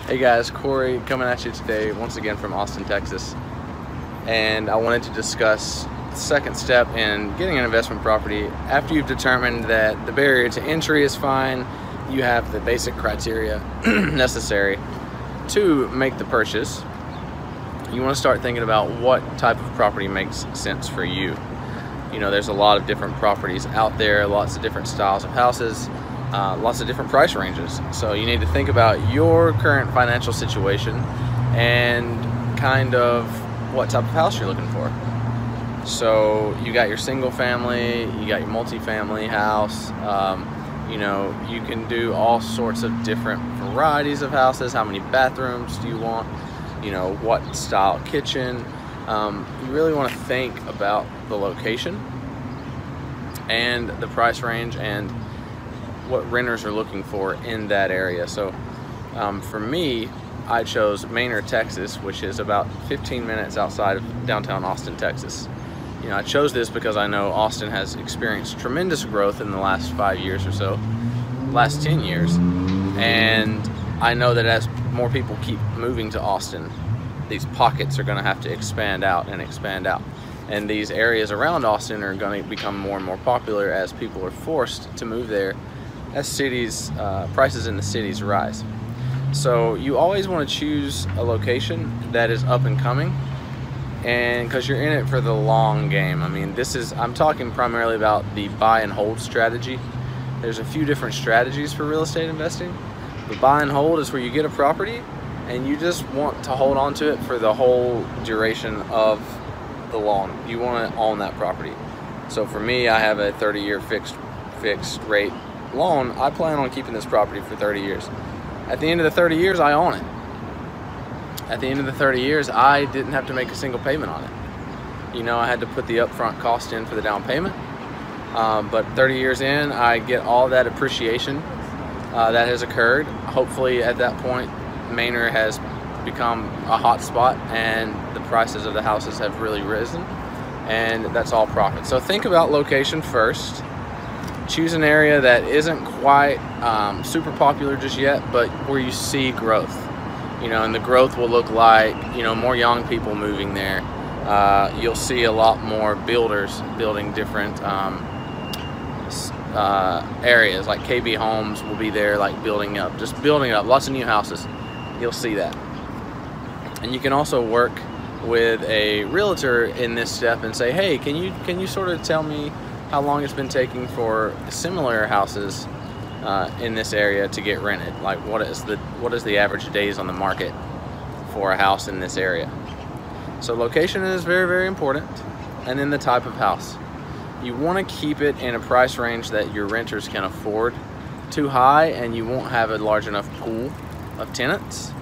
Hey guys, Corey coming at you today once again from Austin, Texas. And I wanted to discuss the second step in getting an investment property. After you've determined that the barrier to entry is fine, you have the basic criteria necessary to make the purchase, you want to start thinking about what type of property makes sense for you. You know, there's a lot of different properties out there, lots of different styles of houses, lots of different price ranges. So you need to think about your current financial situation and kind of what type of house you're looking for. So you got your single family, you got your multi-family house. You know, you can do all sorts of different varieties of houses. How many bathrooms do you want? You know, what style kitchen? You really want to think about the location and the price range and what renters are looking for in that area. So for me, I chose Maynard, Texas, which is about 15 minutes outside of downtown Austin, Texas. You know, I chose this because I know Austin has experienced tremendous growth in the last 5 years or so, last 10 years. And I know that as more people keep moving to Austin, these pockets are going to have to expand out and expand out. And these areas around Austin are going to become more and more popular as people are forced to move there as cities, prices in the cities rise. So you always want to choose a location that is up and coming, and because you're in it for the long game. I mean, I'm talking primarily about the buy and hold strategy. There's a few different strategies for real estate investing. The buy and hold is where you get a property and you just want to hold on to it for the whole duration of the loan. You want to own that property. So for me, I have a 30-year fixed rate loan. I plan on keeping this property for 30 years. At the end of the 30 years, I own it. At the end of the 30 years, I didn't have to make a single payment on it. You know, I had to put the upfront cost in for the down payment, but 30 years in, I get all that appreciation that has occurred. Hopefully at that point, Maynard has become a hot spot and the prices of the houses have really risen, and that's all profit. So think about location first. Choose an area that isn't quite super popular just yet, but where you see growth. You know, and the growth will look like, you know, more young people moving there. You'll see a lot more builders building different areas, like KB Homes will be there, like building up, lots of new houses. You'll see that. And you can also work with a realtor in this step and say, hey, can you sort of tell me how long it's been taking for similar houses in this area to get rented? Like, what is the average days on the market for a house in this area? So location is very, very important. And then the type of house. You want to keep it in a price range that your renters can afford. Too high and you won't have a large enough pool of tenants.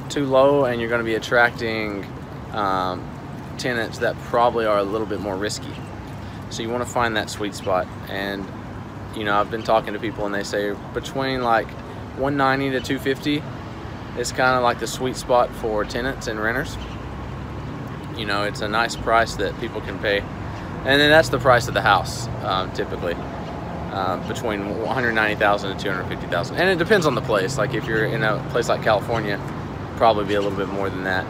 Too low and you're going to be attracting tenants that probably are a little bit more risky. So you want to find that sweet spot. And you know, I've been talking to people and they say between like 190 to 250 is kind of like the sweet spot for tenants and renters. You know, it's a nice price that people can pay. And then that's the price of the house, typically, between 190,000 to 250,000. And it depends on the place. Like if you're in a place like California, probably be a little bit more than that.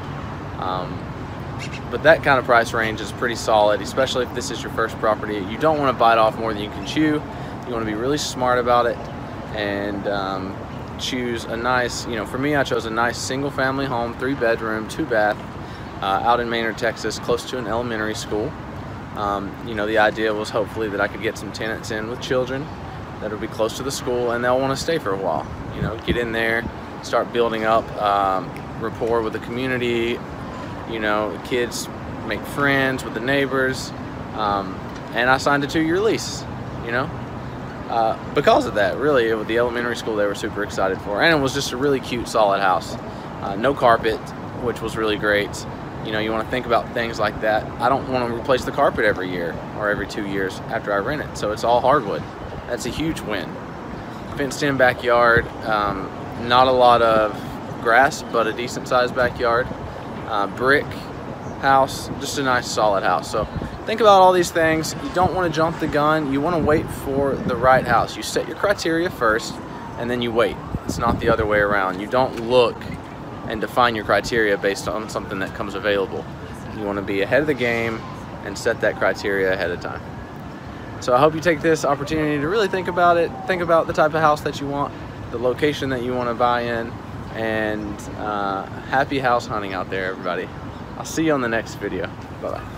But that kind of price range is pretty solid, especially if this is your first property. You don't want to bite off more than you can chew. You want to be really smart about it and choose a nice, you know, for me, I chose a nice single family home, 3-bedroom, 2-bath, out in Maynard, Texas, close to an elementary school. You know, the idea was hopefully that I could get some tenants in with children that would be close to the school and they'll want to stay for a while. You know, get in there, start building up rapport with the community. You know, kids make friends with the neighbors, and I signed a 2-year lease, you know, because of that. Really, with the elementary school, they were super excited for, and it was just a really cute, solid house. No carpet, which was really great. You know, you want to think about things like that. I don't want to replace the carpet every year or every 2 years after I rent it, so it's all hardwood. That's a huge win. Fenced-in backyard, not a lot of grass, but a decent-sized backyard. Brick house, just a nice solid house. So think about all these things. You don't want to jump the gun. You want to wait for the right house. You set your criteria first and then you wait. It's not the other way around. You don't look and define your criteria based on something that comes available. You want to be ahead of the game and set that criteria ahead of time. So I hope you take this opportunity to really think about it. Think about the type of house that you want, the location that you want to buy in, and happy house hunting out there, everybody. I'll see you on the next video. Bye-bye.